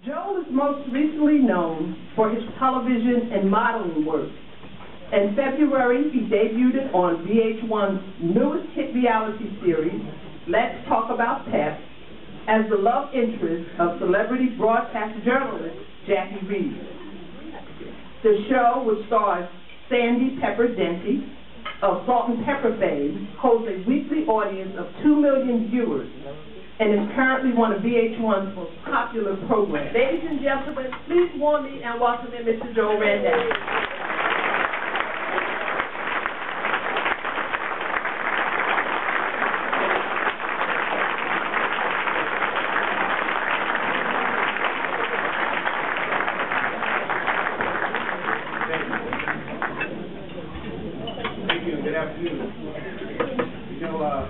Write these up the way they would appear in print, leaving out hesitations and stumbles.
Joel is most recently known for his television and modeling work. In February, he debuted on VH1's newest hit reality series, Let's Talk About Pep, as the love interest of celebrity broadcast journalist Jackie Reed. The show, which stars Sandy Pepper Denty of Salt and Pepper fame, holds a weekly audience of 2 million viewers and is currently one of VH1's most popular programs. Ladies and gentlemen, please warm me and welcome in Mr. Joel Randell. Thank you. Good afternoon. You know,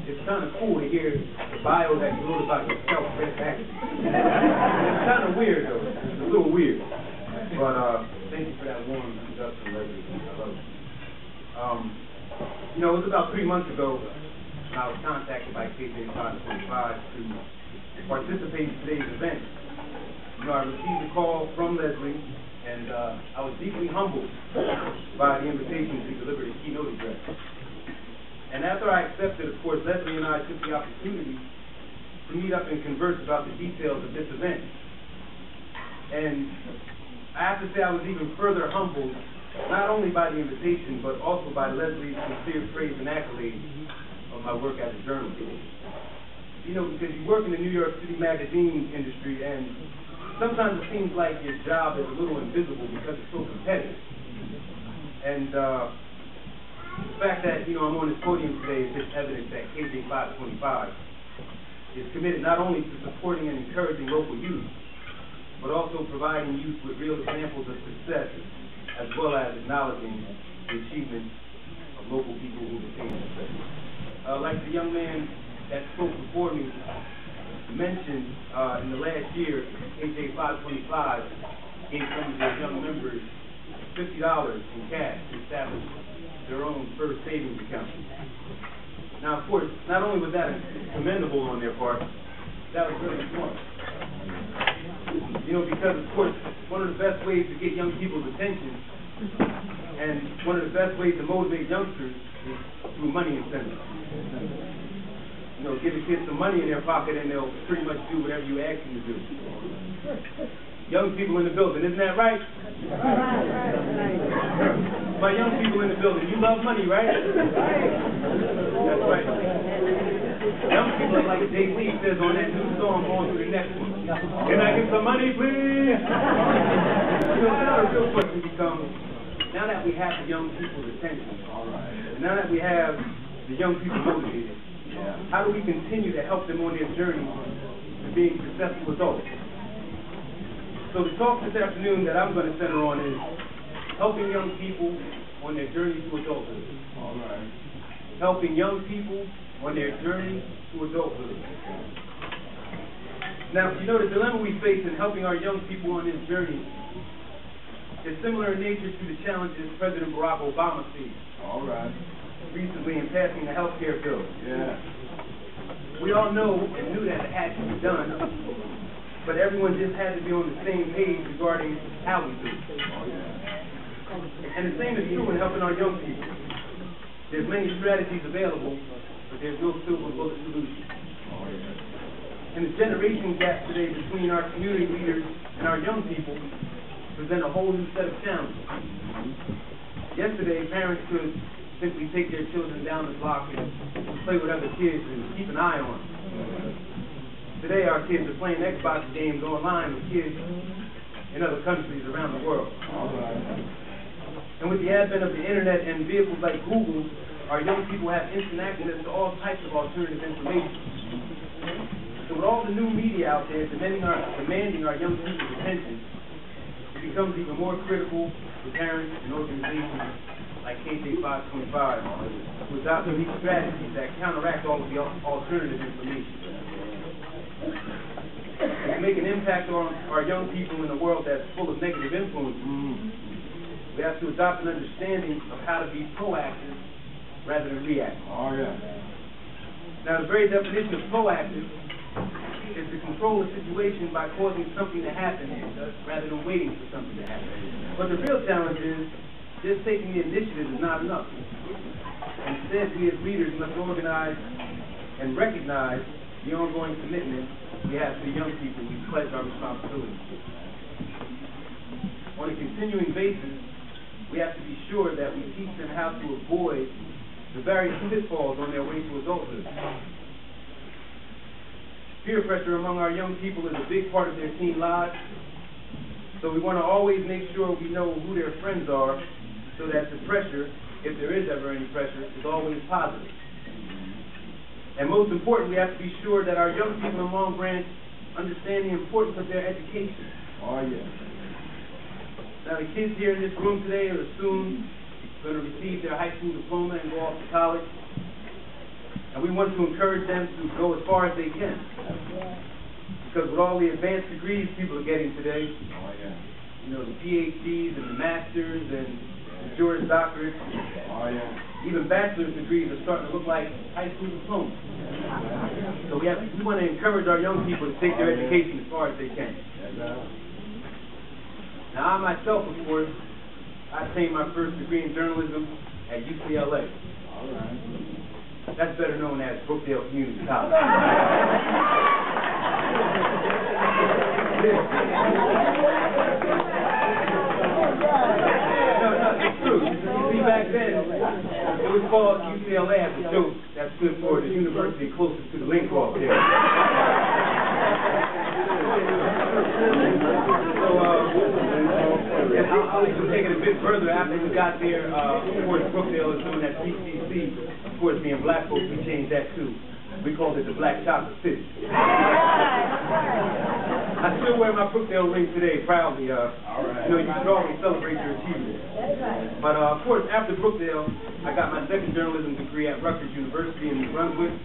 it's kind of cool to hear the bio that you wrote about yourself read back. It's kind of weird, though. It's a little weird. But thank you for that warm introduction, Leslie. I love it. You know, it was about 3 months ago when I was contacted by KJ 525 to participate in today's event. You know, I received a call from Leslie, and I was deeply humbled by the invitation to deliver the keynote address. And after I accepted, of course, Leslie and I took the opportunity to meet up and converse about the details of this event. And I have to say I was even further humbled, not only by the invitation, but also by Leslie's sincere praise and accolades of my work as a journalist. You know, because you work in the New York City magazine industry, and sometimes it seems like your job is a little invisible because it's so competitive. And the fact that, you know, I'm on this podium today is just evidence that KJ 525 is committed not only to supporting and encouraging local youth, but also providing youth with real examples of success, as well as acknowledging the achievements of local people who attain success. Like the young man that spoke before me mentioned, in the last year, KJ 525 gave some of their young members $50 in cash to establish their own first savings account. Now, of course, not only was that commendable on their part, that was really smart. You know, because, of course, one of the best ways to get young people's attention and one of the best ways to motivate youngsters is through money incentives. You know, give the kids some money in their pocket and they'll pretty much do whatever you ask them to do. Young people in the building, isn't that right? My young people in the building, you love money, right? That's right. Young people, like Jay-Z says on that new song, on to the next one. Can I get some money, please? You know, now the real question becomes, now that we have the young people's attention, and now that we have the young people motivated, how do we continue to help them on their journey to being successful adults? So the talk this afternoon that I'm going to center on is helping young people on their journey to adulthood. Helping young people on their journey to adulthood. Now, you know, the dilemma we face in helping our young people on this journey is similar in nature to the challenges President Barack Obama faced recently in passing the health care bill. We all know and knew that it had to be done, but everyone just had to be on the same page regarding how we do it. And the same is true in helping our young people. There's many strategies available, but there's no silver bullet solution. And the generation gap today between our community leaders and our young people present a whole new set of challenges. Yesterday, parents could simply take their children down the block and play with other kids and keep an eye on them. Today, our kids are playing Xbox games online with kids in other countries around the world. And with the advent of the internet and vehicles like Google, our young people have instant access to all types of alternative information. So with all the new media out there demanding our young people's attention, it becomes even more critical for parents and organizations like KJ 525 to adopt these strategies that counteract all of the alternative information. And to make an impact on our young people in a world that's full of negative influences, we have to adopt an understanding of how to be proactive rather than reactive. Now, the very definition of proactive is to control a situation by causing something to happen rather than waiting for something to happen. But the real challenge is just taking the initiative is not enough. Instead, we as leaders must organize and recognize the ongoing commitment we have to the young people we pledge our responsibility. On a continuing basis, we have to be sure that we teach them how to avoid the various pitfalls on their way to adulthood. Peer pressure among our young people is a big part of their teen lives, so we want to always make sure we know who their friends are so that the pressure, if there is ever any pressure, is always positive. And most important, we have to be sure that our young people in Long Branch understand the importance of their education. Oh, yeah. Now, the kids here in this room today are soon going to receive their high school diploma and go off to college. And we want to encourage them to go as far as they can. Because with all the advanced degrees people are getting today, Oh, yeah. you know, the PhDs and the masters and the Juris Doctorates, Oh, yeah. even bachelor's degrees are starting to look like high school diplomas. So we want to encourage our young people to take their education as far as they can. Now, I myself, of course, I obtained my first degree in journalism at UCLA. All right. That's better known as Brookdale Community College. No, it's true. You see, back then, it was called UCLA as a joke. That stood for the university closest to the link off there. I'll even take it a bit further. After we got there, of course, Brookdale is known as BCC. Of course, being black folks, we changed that too. We called it the Black Chocolate City. I still wear my Brookdale ring today, proudly. All right. You know, you should always celebrate your achievements. But, of course, after Brookdale, I got my second journalism degree at Rutgers University in New Brunswick.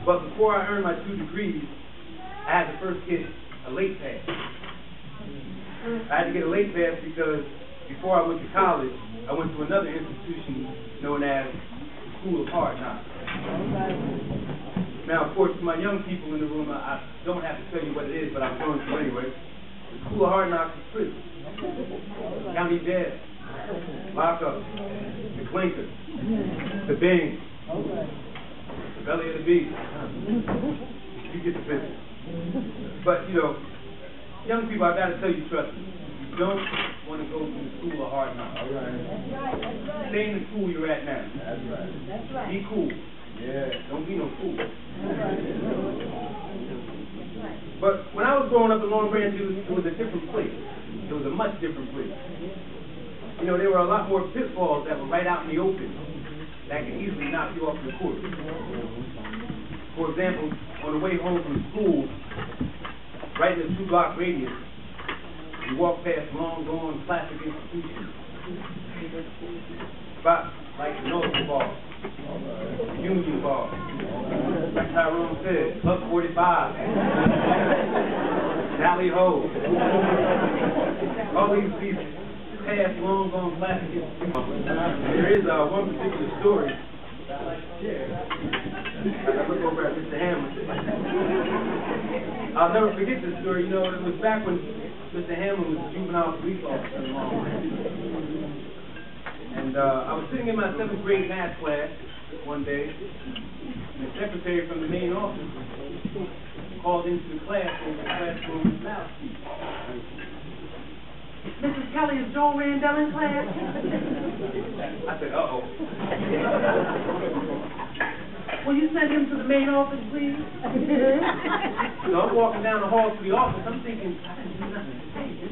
But before I earned my 2 degrees, I had to first get a late pass. I had to get a late pass because before I went to college, I went to another institution known as the School of Hard Knocks. Now, of course, to my young people in the room, I don't have to tell you what it is, but I'm going to anyway. The School of Hard Knocks is prison. County jail, lockup, the clinker, the bing, the belly of the beast. You get the picture. But, you know, young people, I got to tell you, trust me, you don't want to go to the School of Hard Knocks. All right. Stay in the school you're at now. That's right. Be cool. Yeah. Don't be no fool. But when I was growing up in Long Branch, it was a different place. It was a much different place. You know, there were a lot more pitfalls that were right out in the open that could easily knock you off your course. For example, on the way home from school, right in the 2-block radius, you walk past long-gone classic institutions. Spots like the North Bar, Union Bar, like Tyrone said, Club 45, Sally Ho. All these past long-gone classic institutions. There is one particular story that I like to share. As I look over at Mr. Hamlin. I'll never forget this story. You know, it was back when Mr. Hamlin was a juvenile police officer in Long Branch. And I was sitting in my 7th grade math class one day, and the secretary from the main office called into the class over the classroom loudspeaker. Mrs. Kelly, is Joel Randell in class? I said, uh-oh. Will you send him to the main office, please? So I'm walking down the hall to the office. I'm thinking, I didn't do nothing to say this.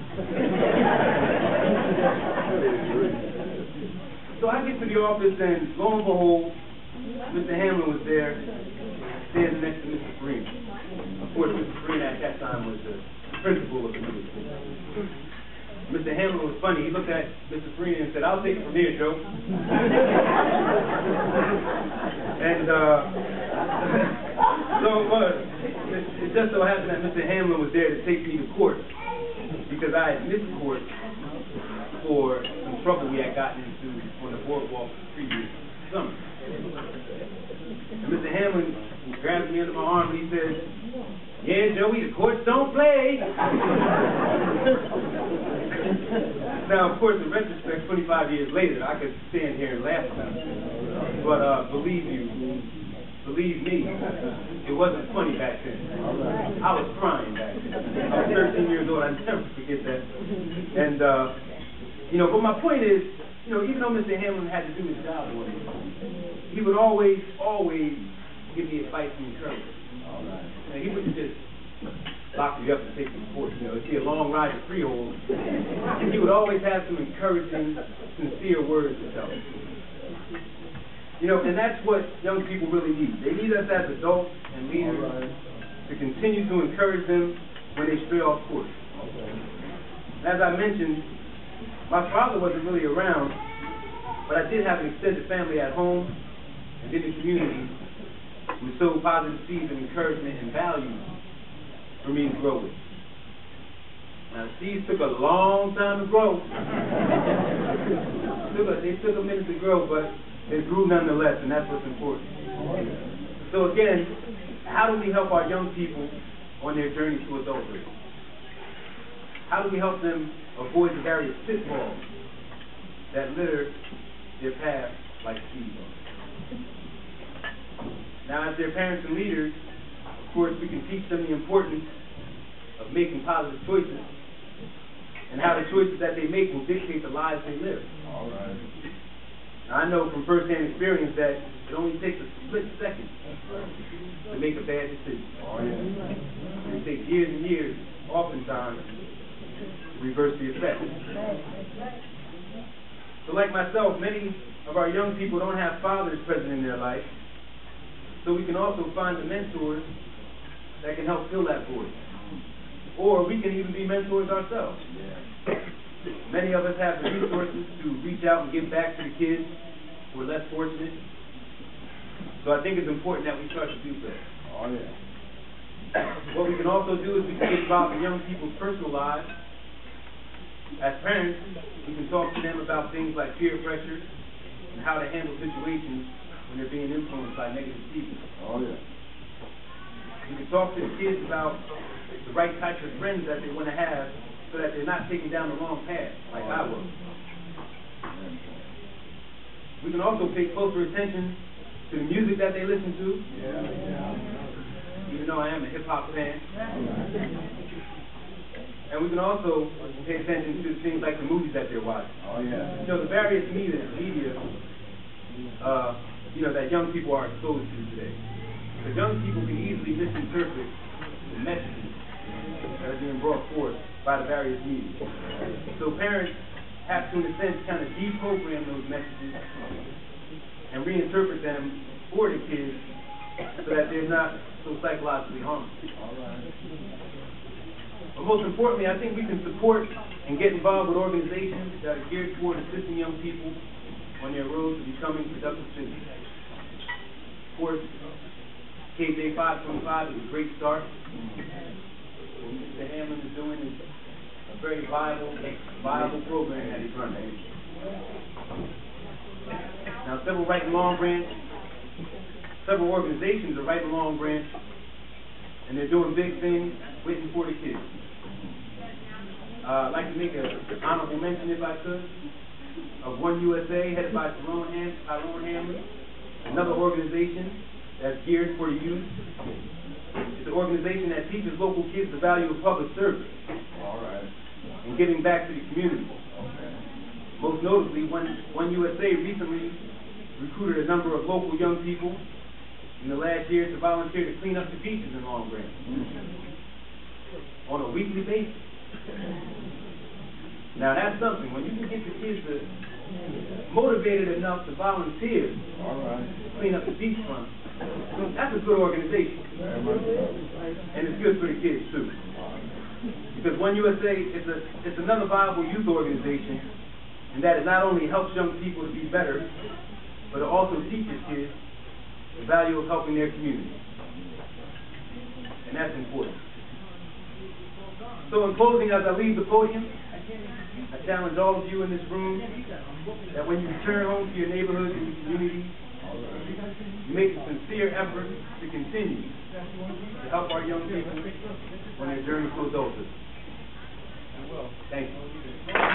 So I get to the office, and lo and behold, Mr. Hamlin was there, standing next to Mr. Farina. Of course, Mr. Farina at that time was the principal of the middle school. Mr. Hamlin was funny. He looked at Mr. Farina and said, "I'll take it from here, Joe." And so it was. It just so happened that Mr. Hamlin was there to take me to court because I had missed court for some trouble we had gotten into on the boardwalk the previous summer. And Mr. Hamlin grabbed me under my arm and he said, Yeah, Joey, the courts don't play. Now, of course, in retrospect, 25 years later, I could stand here and laugh about it. But believe me, it wasn't funny back then. I was crying back then. I was 13 years old. I never forget that. And, but my point is, even though Mr. Hamlin had to do his job one day, he would always give me advice and encouragement. And he wouldn't just lock me up and take me to court. It'd be a long ride to Freehold. He would always have some encouraging, sincere words to tell me. And that's what young people really need. They need us as adults and leaders to continue to encourage them when they stray off course. As I mentioned, my father wasn't really around, but I did have an extended family at home and in the community who sowed positive seeds of encouragement and values for me to grow with. Now, the seeds took a long time to grow. They took a minute to grow, but they grew nonetheless, and that's what's important. So again, how do we help our young people on their journey to adulthood? How do we help them avoid the various pitfalls that litter their path like seeds? Now, as their parents and leaders, of course, we can teach them the importance of making positive choices and how the choices that they make will dictate the lives they live. Now, I know from firsthand experience that it only takes a split second to make a bad decision. It takes years and years, oftentimes, to reverse the effect. So like myself, many of our young people don't have fathers present in their life, so we can also find the mentors that can help fill that void. Or we can even be mentors ourselves. Many of us have the resources to reach out and give back to the kids who are less fortunate. So I think it's important that we start to do so. What we can also do is we can get involved in young people's personal lives. As parents, we can talk to them about things like peer pressure and how to handle situations when they're being influenced by negative people. We can talk to the kids about the right types of friends that they want to have so that they're not taking down the wrong path, like I was. We can also pay closer attention to the music that they listen to, even though I am a hip-hop fan. And we can also pay attention to things like the movies that they're watching. The various media that young people are exposed to today. Because young people can easily misinterpret the messages that are being brought forth by the various media. So parents have to, in a sense, kind of deprogram those messages and reinterpret them for the kids so that they're not so psychologically harmful. But most importantly, I think we can support and get involved with organizations that are geared toward assisting young people on their road to becoming productive citizens. Of course, KJ 525 is a great start. What Mr. Hamlin is doing is a very viable program that he's running. Now, several Right and Long Branch, several organizations are Right and Long Branch, and they're doing big things with and for the kids. I'd like to make an honorable mention, if I could, of One USA, headed by Tyrone Hamlin, another organization that's geared for the youth. It's an organization that teaches local kids the value of public service and giving back to the community. Most notably, One USA recently recruited a number of local young people in the last year to volunteer to clean up the beaches in Long Branch on a weekly basis. Now that's something. When you can get the kids motivated enough to volunteer to clean up the beachfront, that's a good organization. And it's good for the kids too. Because One USA, it's another viable youth organization, and that it not only helps young people to be better, but it also teaches kids the value of helping their community. And that's important. So in closing, as I leave the podium, I challenge all of you in this room that when you return home to your neighborhoods and your communities, you make a sincere effort to continue to help our young people on their journey to adulthood. Thank you.